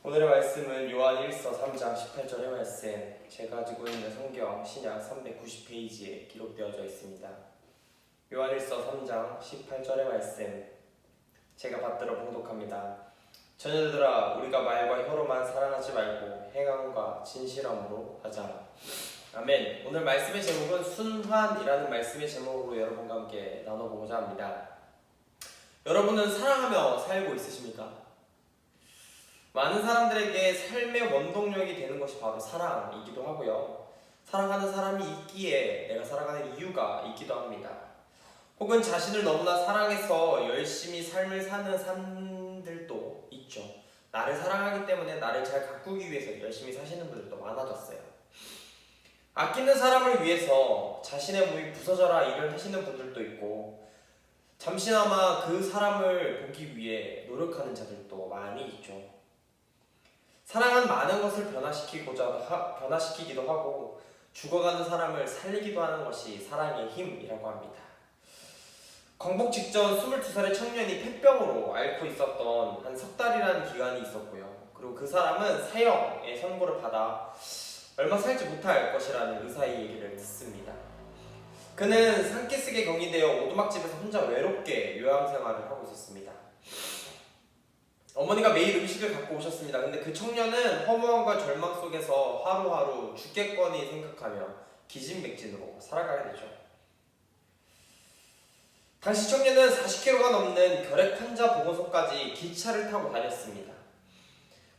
오늘의 말씀은 요한 1서 3장 18절의 말씀, 제가 가지고 있는 성경 신약 390페이지에 기록되어져 있습니다. 요한 1서 3장 18절의 말씀, 제가 받들어 봉독합니다. 자녀들아, 우리가 말과 혀로만 사랑하지 말고 행함과 진실함으로 하자. 아멘. 오늘 말씀의 제목은 순환이라는 말씀의 제목으로 여러분과 함께 나눠보고자 합니다. 여러분은 사랑하며 살고 있으십니까? 많은 사람들에게 삶의 원동력이 되는 것이 바로 사랑이기도 하고요. 사랑하는 사람이 있기에 내가 살아가는 이유가 있기도 합니다. 혹은 자신을 너무나 사랑해서 열심히 삶을 사는 사람들도 있죠. 나를 사랑하기 때문에 나를 잘 가꾸기 위해서 열심히 사시는 분들도 많아졌어요. 아끼는 사람을 위해서 자신의 몸이 부서져라 일을 하시는 분들도 있고, 잠시나마 그 사람을 보기 위해 노력하는 자들도 많이 있죠. 사랑은 많은 것을 변화시키기도 하고 죽어가는 사람을 살리기도 하는 것이 사랑의 힘이라고 합니다. 광복 직전 22살의 청년이 폐병으로 앓고 있었던 한 석 달이라는 기간이 있었고요. 그리고 그 사람은 사형의 선고를 받아 얼마 살지 못할 것이라는 의사의 얘기를 듣습니다. 그는 산기슭에 격리되어 오두막집에서 혼자 외롭게 요양생활을 하고 있었습니다. 어머니가 매일 음식을 갖고 오셨습니다. 근데 그 청년은 허무함과 절망 속에서 하루하루 죽겠거니 생각하며 기진맥진으로 살아가게 되죠. 당시 청년은 40km가 넘는 결핵 환자 보건소까지 기차를 타고 다녔습니다.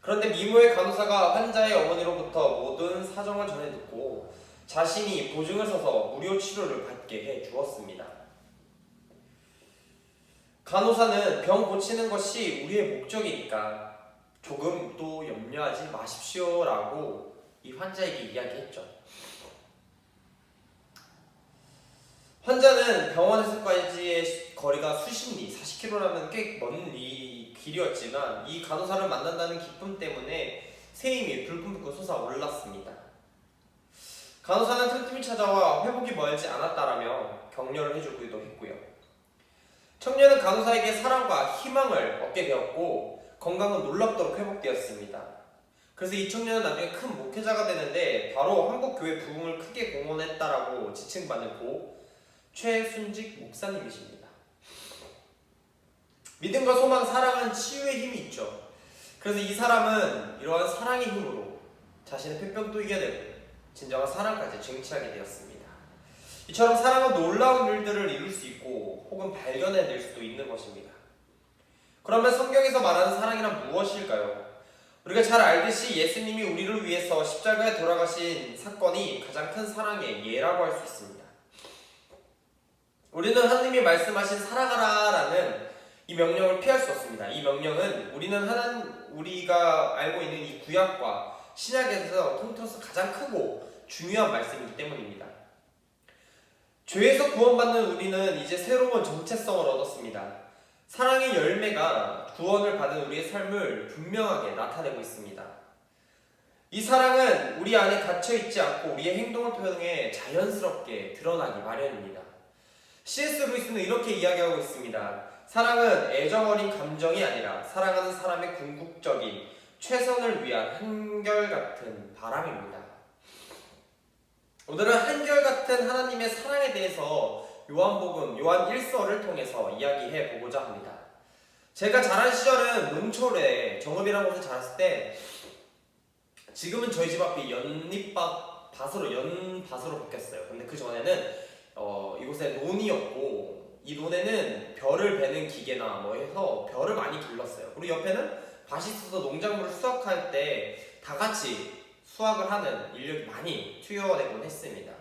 그런데 미모의 간호사가 환자의 어머니로부터 모든 사정을 전해 듣고 자신이 보증을 서서 무료 치료를 받게 해 주었습니다. 간호사는 병 고치는 것이 우리의 목적이니까 조금도 염려하지 마십시오라고 이 환자에게 이야기했죠. 환자는 병원에서까지의 거리가 수십 리, 40km라면 꽤 먼 길이었지만 이 간호사를 만난다는 기쁨 때문에 세임이 불끈불끈 솟아올랐습니다. 간호사는 틈틈이 찾아와 회복이 멀지 않았다라며 격려를 해주기도 했고요. 청년은 간호사에게 사랑과 희망을 얻게 되었고 건강은 놀랍도록 회복되었습니다. 그래서 이 청년은 나중에 큰 목회자가 되는데 바로 한국교회 부흥을 크게 공헌했다라고 지칭받는 고 최순직 목사님이십니다. 믿음과 소망, 사랑은 치유의 힘이 있죠. 그래서 이 사람은 이러한 사랑의 힘으로 자신의 폐병도 이겨내고 진정한 사랑까지 쟁취하게 되었습니다. 이처럼 사랑은 놀라운 일들을 이룰 수 있고 혹은 발견해낼 수도 있는 것입니다. 그러면 성경에서 말하는 사랑이란 무엇일까요? 우리가 잘 알듯이 예수님이 우리를 위해서 십자가에 돌아가신 사건이 가장 큰 사랑의 예라고 할 수 있습니다. 우리는 하나님이 말씀하신 사랑하라 라는 이 명령을 피할 수 없습니다. 이 명령은 우리가 알고 있는 이 구약과 신약에서 통틀어서 가장 크고 중요한 말씀이기 때문입니다. 죄에서 구원받는 우리는 이제 새로운 정체성을 얻었습니다. 사랑의 열매가 구원을 받은 우리의 삶을 분명하게 나타내고 있습니다. 이 사랑은 우리 안에 갇혀있지 않고 우리의 행동을 통해 자연스럽게 드러나기 마련입니다. C.S. 루이스는 이렇게 이야기하고 있습니다. 사랑은 애정어린 감정이 아니라 사랑하는 사람의 궁극적인 최선을 위한 한결같은 바람입니다. 오늘은 한결같은 하나님의 사랑에 대해서 요한 1서를 통해서 이야기해 보고자 합니다. 제가 자란 시절은 농촌에 정읍이라는 곳에 자랐을 때 지금은 저희 집 앞이 연밭으로 바뀌었어요. 근데 그 전에는 이곳에 논이었고 이 논에는 벼를 베는 기계나 뭐 해서 벼를 많이 길렀어요. 그리고 옆에는 밭이 있어서 농작물을 수확할 때 다 같이 수확을 하는 인력이 많이 투여되곤 했습니다.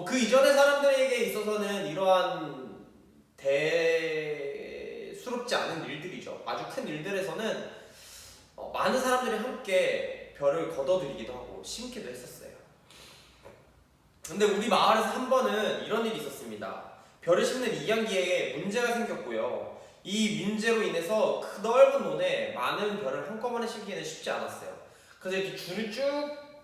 그 이전의 사람들에게 있어서는 이러한 대수롭지 않은 일들이죠. 아주 큰 일들에서는 많은 사람들이 함께 벼를 걷어들이기도 하고 심기도 했었어요. 근데 우리 마을에서 한 번은 이런 일이 있었습니다. 벼를 심는 이양기에 문제가 생겼고요. 이 문제로 인해서 그 넓은 논에 많은 벼를 한꺼번에 심기에는 쉽지 않았어요. 그래서 이렇게 줄을 쭉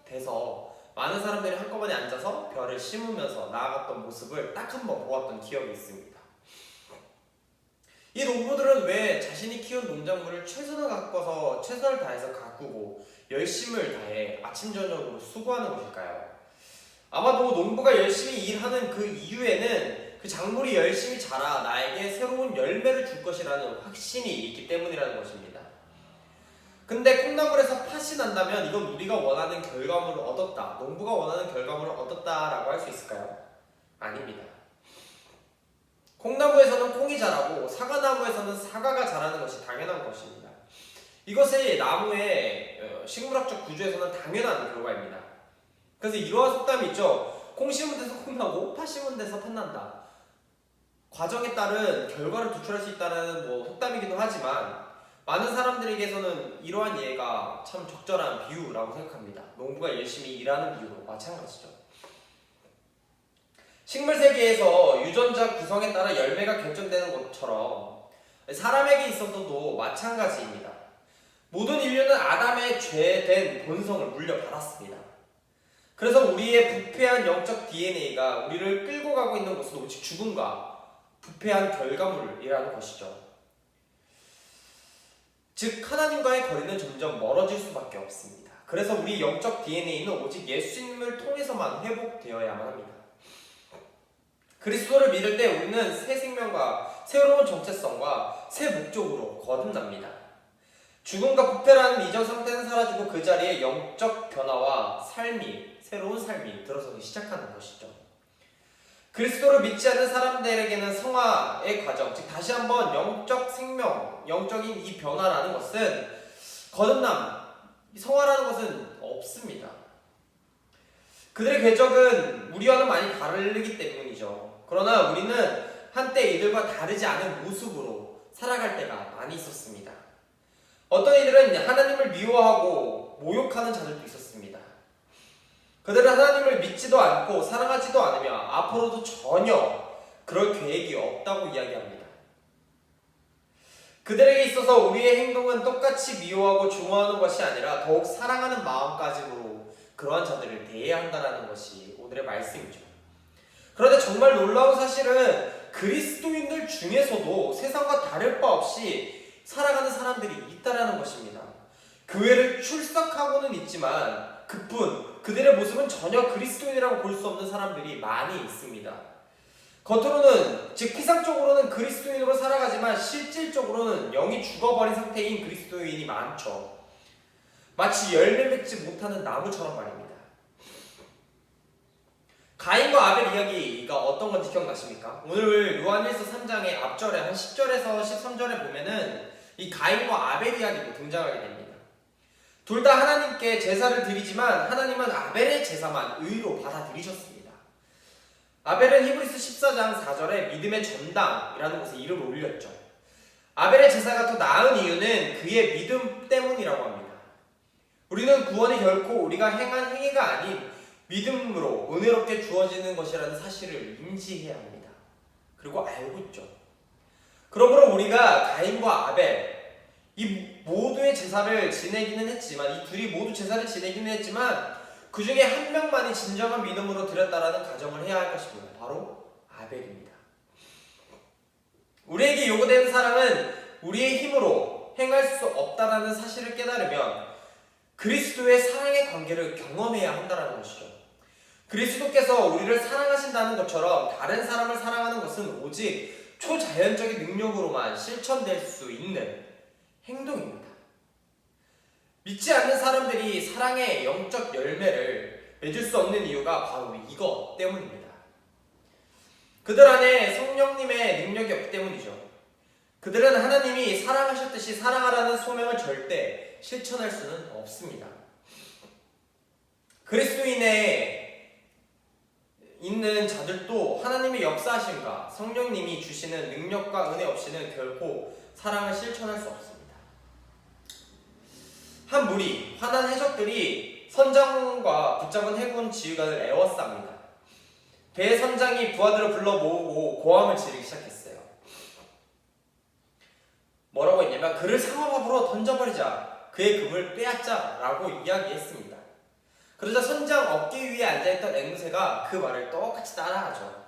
대서 많은 사람들이 한꺼번에 앉아서 벼를 심으면서 나아갔던 모습을 딱 한 번 보았던 기억이 있습니다. 이 농부들은 왜 자신이 키운 농작물을 최선을 가꿔서 최선을 다해서 가꾸고 열심을 다해 아침 저녁으로 수고하는 것일까요? 아마도 농부가 열심히 일하는 그 이유에는 그 작물이 열심히 자라 나에게 새로운 열매를 줄 것이라는 확신이 있기 때문이라는 것입니다. 근데 콩나물에서 팥이 난다면 이건 우리가 원하는 결과물을 얻었다, 농부가 원하는 결과물을 얻었다라고 할 수 있을까요? 아닙니다. 콩나무에서는 콩이 자라고 사과나무에서는 사과가 자라는 것이 당연한 것입니다. 이것이 나무의 식물학적 구조에서는 당연한 결과입니다. 그래서 이러한 속담이 있죠. 콩 심은 데서 콩 나고 팥 심은 데서 팥 난다. 과정에 따른 결과를 도출할 수 있다는 속담이기도 하지만 많은 사람들에게서는 이러한 예가 참 적절한 비유라고 생각합니다. 농부가 열심히 일하는 비유로 마찬가지죠. 식물 세계에서 유전자 구성에 따라 열매가 결정되는 것처럼 사람에게 있어서도 마찬가지입니다. 모든 인류는 아담의 죄된 본성을 물려받았습니다. 그래서 우리의 부패한 영적 DNA가 우리를 끌고 가고 있는 것은 오직 죽음과 부패한 결과물이라는 것이죠. 즉 하나님과의 거리는 점점 멀어질 수밖에 없습니다. 그래서 우리 영적 DNA는 오직 예수님을 통해서만 회복되어야만 합니다. 그리스도를 믿을 때 우리는 새 생명과 새로운 정체성과 새 목적으로 거듭납니다. 죽음과 부패라는 이전 상태는 사라지고 그 자리에 영적 변화와 새로운 삶이 들어서기 시작하는 것이죠. 그리스도를 믿지 않는 사람들에게는 성화의 과정, 즉 다시 한번 영적 생명, 영적인 이 변화라는 것은 거듭남, 성화라는 것은 없습니다. 그들의 궤적은 우리와는 많이 다르기 때문이죠. 그러나 우리는 한때 이들과 다르지 않은 모습으로 살아갈 때가 많이 있었습니다. 어떤 이들은 하나님을 미워하고 모욕하는 자들도 있었습니다. 그들은 하나님을 믿지도 않고 사랑하지도 않으며 앞으로도 전혀 그럴 계획이 없다고 이야기합니다. 그들에게 있어서 우리의 행동은 똑같이 미워하고 중화하는 것이 아니라 더욱 사랑하는 마음가짐으로 그러한 자들을 대해야 한다는 것이 오늘의 말씀이죠. 그런데 정말 놀라운 사실은 그리스도인들 중에서도 세상과 다를 바 없이 살아가는 사람들이 있다는 것입니다. 교회를 출석하고는 있지만 그들의 모습은 전혀 그리스도인이라고 볼 수 없는 사람들이 많이 있습니다. 겉으로는, 즉 피상적으로는 그리스도인으로 살아가지만 실질적으로는 영이 죽어버린 상태인 그리스도인이 많죠. 마치 열매 맺지 못하는 나무처럼 말입니다. 가인과 아벨 이야기가 어떤 건지 기억나십니까? 오늘 요한일서 3장의 앞절에 한 10절에서 13절에 보면은 이 가인과 아벨 이야기도 등장하게 됩니다. 둘 다 하나님께 제사를 드리지만 하나님은 아벨의 제사만 의로 받아들이셨습니다. 아벨은 히브리서 14장 4절에 믿음의 전당이라는 곳에 이름을 올렸죠. 아벨의 제사가 더 나은 이유는 그의 믿음 때문이라고 합니다. 우리는 구원이 결코 우리가 행한 행위가 아닌 믿음으로 은혜롭게 주어지는 것이라는 사실을 인지해야 합니다. 그리고 알고 있죠. 그러므로 우리가 가인과 아벨 이 모두의 제사를 지내기는 했지만 이 둘이 모두 제사를 지내기는 했지만 그 중에 한 명만이 진정한 믿음으로 드렸다라는 가정을 해야 할 것입니다. 바로 아벨입니다. 우리에게 요구되는 사랑은 우리의 힘으로 행할 수 없다라는 사실을 깨달으면 그리스도의 사랑의 관계를 경험해야 한다는 것이죠. 그리스도께서 우리를 사랑하신다는 것처럼 다른 사람을 사랑하는 것은 오직 초자연적인 능력으로만 실천될 수 있는 행동입니다. 믿지 않는 사람들이 사랑의 영적 열매를 맺을 수 없는 이유가 바로 이것 때문입니다. 그들 안에 성령님의 능력이 없기 때문이죠. 그들은 하나님이 사랑하셨듯이 사랑하라는 소명을 절대 실천할 수는 없습니다. 그리스도인에 있는 자들도 하나님의 역사하심과 성령님이 주시는 능력과 은혜 없이는 결코 사랑을 실천할 수 없습니다. 한 무리, 화난 해적들이 선장과 붙잡은 해군 지휘관을 애워쌉니다. 배의 선장이 부하들을 불러 모으고 고함을 지르기 시작했어요. 뭐라고 했냐면 그를 상어밥으로 던져버리자, 그의 금을 빼앗자 라고 이야기했습니다. 그러자 선장 어깨 위에 앉아있던 앵무새가 그 말을 똑같이 따라하죠.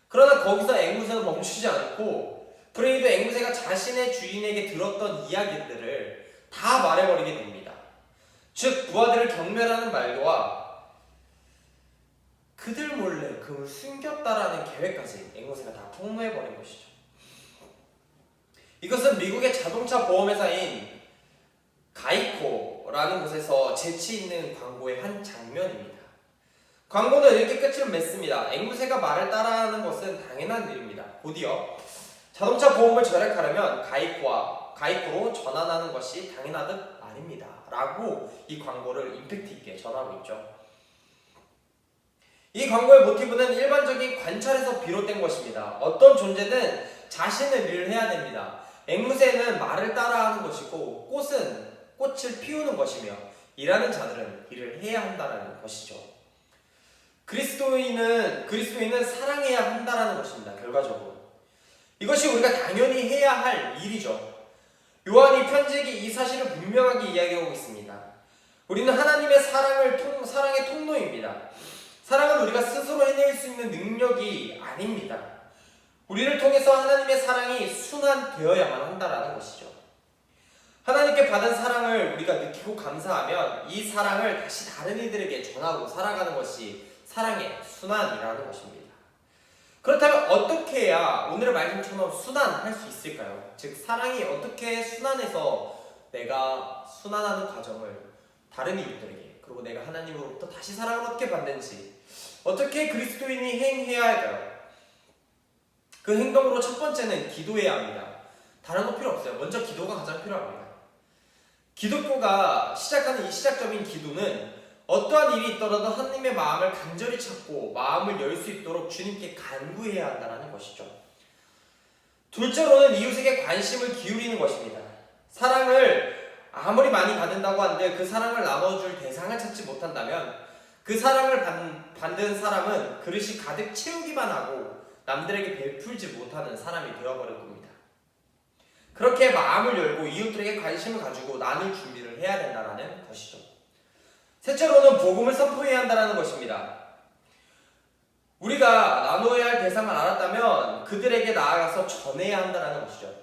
그러나 거기서 앵무새는 멈추지 않고 프레이도 앵무새가 자신의 주인에게 들었던 이야기들을 다 말해버리게 됩니다. 즉 부하들을 경멸하는 말도와 그들 몰래 금을 숨겼다라는 계획까지 앵무새가 다 폭로해버린 것이죠. 이것은 미국의 자동차 보험회사인 가이코라는 곳에서 재치 있는 광고의 한 장면입니다. 광고는 이렇게 끝을 맺습니다. 앵무새가 말을 따라하는 것은 당연한 일입니다. 곧이어 자동차 보험을 절약하려면 가이코로 전환하는 것이 당연하듯 말입니다. 라고 이 광고를 임팩트 있게 전하고 있죠. 이 광고의 모티브는 일반적인 관찰에서 비롯된 것입니다. 어떤 존재는 자신의 일을 해야 됩니다. 앵무새는 말을 따라하는 것이고 꽃은 꽃을 피우는 것이며 일하는 자들은 일을 해야 한다는 것이죠. 그리스도인은 사랑해야 한다는 것입니다. 결과적으로 이것이 우리가 당연히 해야 할 일이죠. 요한이 편지기 이 사실을 분명하게 이야기하고 있습니다. 우리는 하나님의 사랑의 통로입니다. 사랑은 우리가 스스로 해낼 수 있는 능력이 아닙니다. 우리를 통해서 하나님의 사랑이 순환되어야만 한다는 것이죠. 하나님께 받은 사랑을 우리가 느끼고 감사하면 이 사랑을 다시 다른 이들에게 전하고 살아가는 것이 사랑의 순환이라는 것입니다. 그렇다면 어떻게 해야 오늘의 말씀처럼 순환할 수 있을까요? 즉 사랑이 어떻게 순환해서 내가 순환하는 과정을 다른 이웃들에게 그리고 내가 하나님으로부터 다시 사랑을 어떻게 받는지 어떻게 그리스도인이 행해야 할까요? 그 행동으로 첫 번째는 기도해야 합니다. 다른 거 필요 없어요. 먼저 기도가 가장 필요합니다. 기독교가 시작하는 이 시작점인 기도는 어떠한 일이 있더라도 하나님의 마음을 간절히 찾고 마음을 열 수 있도록 주님께 간구해야 한다는 것이죠. 둘째로는 이웃에게 관심을 기울이는 것입니다. 사랑을 아무리 많이 받는다고 한들 그 사랑을 나눠줄 대상을 찾지 못한다면 그 사랑을 받는 사람은 그릇이 가득 채우기만 하고 남들에게 베풀지 못하는 사람이 되어버릴 겁니다. 그렇게 마음을 열고 이웃들에게 관심을 가지고 나눌 준비를 해야 된다는 것이죠. 셋째로는 복음을 선포해야 한다는 것입니다. 우리가 나누어야 할 대상을 알았다면 그들에게 나아가서 전해야 한다는 것이죠.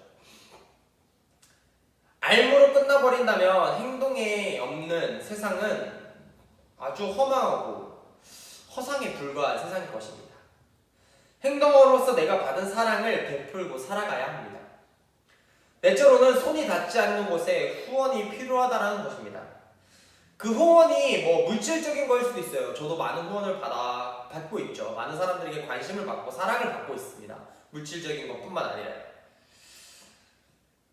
알무로 끝나버린다면 행동에 없는 세상은 아주 허망하고 허상에 불과한 세상일 것입니다. 행동으로서 내가 받은 사랑을 베풀고 살아가야 합니다. 넷째로는 손이 닿지 않는 곳에 후원이 필요하다는 것입니다. 그 후원이 물질적인 거일 수도 있어요. 저도 많은 후원을 받고 있죠. 많은 사람들에게 관심을 받고 사랑을 받고 있습니다. 물질적인 것뿐만 아니라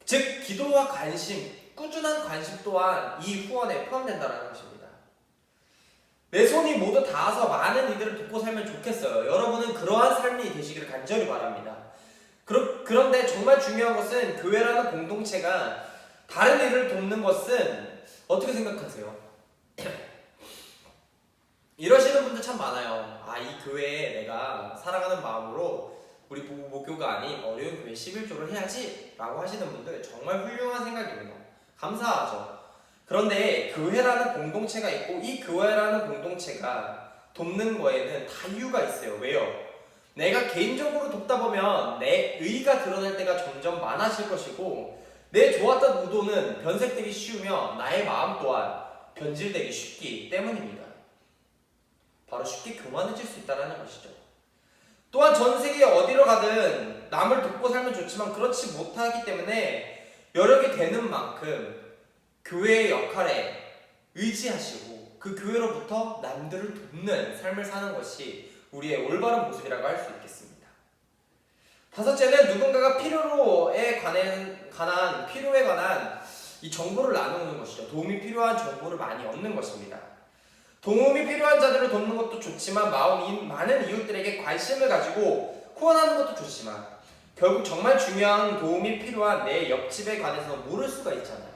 즉 기도와 관심, 꾸준한 관심 또한 이 후원에 포함된다는 것입니다. 내 손이 모두 닿아서 많은 이들을 돕고 살면 좋겠어요. 여러분은 그러한 삶이 되시기를 간절히 바랍니다. 그런데 정말 중요한 것은 교회라는 공동체가 다른 이들을 돕는 것은 어떻게 생각하세요? 이러시는 분들 참 많아요. 이 교회에 내가 사랑하는 마음으로 우리 목교가 아닌 어려운 교회 11조를 해야지 라고 하시는 분들 정말 훌륭한 생각입니다. 감사하죠. 그런데 교회라는 공동체가 있고 이 교회라는 공동체가 돕는 거에는 다 이유가 있어요. 왜요? 내가 개인적으로 돕다 보면 내 의의가 드러날 때가 점점 많아질 것이고 내 좋았던 의도는 변색되기 쉬우며 나의 마음 또한 변질되기 쉽기 때문입니다. 바로 쉽게 교만해질 수 있다는 것이죠. 또한 전 세계 어디로 가든 남을 돕고 살면 좋지만 그렇지 못하기 때문에 여력이 되는 만큼 교회의 역할에 의지하시고 그 교회로부터 남들을 돕는 삶을 사는 것이 우리의 올바른 모습이라고 할 수 있겠습니다. 다섯째는 누군가가 필요에 관한 이 정보를 나누는 것이죠. 도움이 필요한 정보를 많이 얻는 것입니다. 도움이 필요한 자들을 돕는 것도 좋지만 많은 이웃들에게 관심을 가지고 후원하는 것도 좋지만 결국 정말 중요한 도움이 필요한 내 옆집에 관해서는 모를 수가 있잖아요.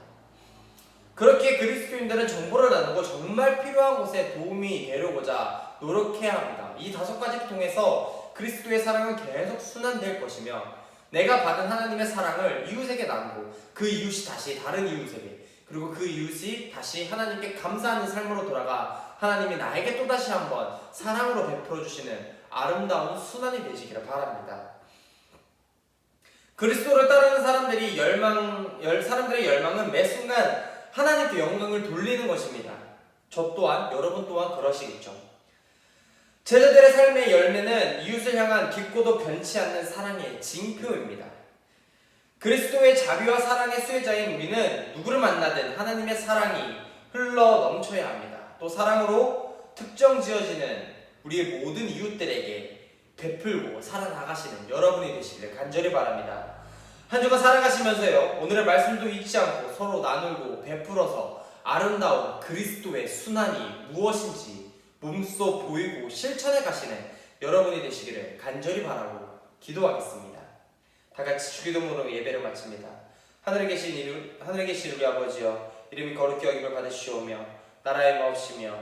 그렇게 그리스도인들은 정보를 나누고 정말 필요한 곳에 도움이 되려고자 노력해야 합니다. 이 5가지를 통해서 그리스도의 사랑은 계속 순환될 것이며 내가 받은 하나님의 사랑을 이웃에게 나누고 그 이웃이 다시 다른 이웃에게 그리고 그 이웃이 다시 하나님께 감사하는 삶으로 돌아가 하나님이 나에게 또다시 한번 사랑으로 베풀어 주시는 아름다운 순환이 되시기를 바랍니다. 그리스도를 따르는 사람들의 열망은 매 순간 하나님께 영광을 돌리는 것입니다. 저 또한 여러분 또한 그러시겠죠. 제자들의 삶의 열매는 이웃을 향한 깊고도 변치 않는 사랑의 징표입니다. 그리스도의 자비와 사랑의 수혜자인 우리는 누구를 만나든 하나님의 사랑이 흘러 넘쳐야 합니다. 또 사랑으로 특정 지어지는 우리의 모든 이웃들에게 베풀고 살아나가시는 여러분이 되시기를 간절히 바랍니다. 한 주간 살아가시면서요, 오늘의 말씀도 잊지 않고 서로 나누고 베풀어서 아름다운 그리스도의 순환이 무엇인지 몸소 보이고 실천해 가시는 여러분이 되시기를 간절히 바라고 기도하겠습니다. 다 같이 주기도문으로 예배를 마칩니다. 하늘에 계신 우리 아버지여, 이름이 거룩히 여김을 받으시오며 나라의 마옵시며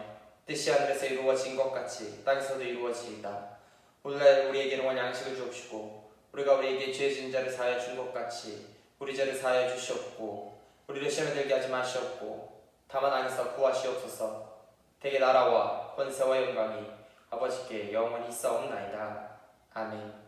뜻이 하늘에서 이루어진 것 같이 땅에서도 이루어지이다. 오늘날 우리에게 일용할 양식을 주옵시고 우리가 우리에게 죄 지은 자를 사하여 준 것 같이 우리 죄를 사하여 주시옵고 우리를 시험에 들게 하지 마시옵고 다만 악에서 구하시옵소서. 대개 나라와 권세와 영광이 아버지께 영원히 있사옵나이다. 아멘.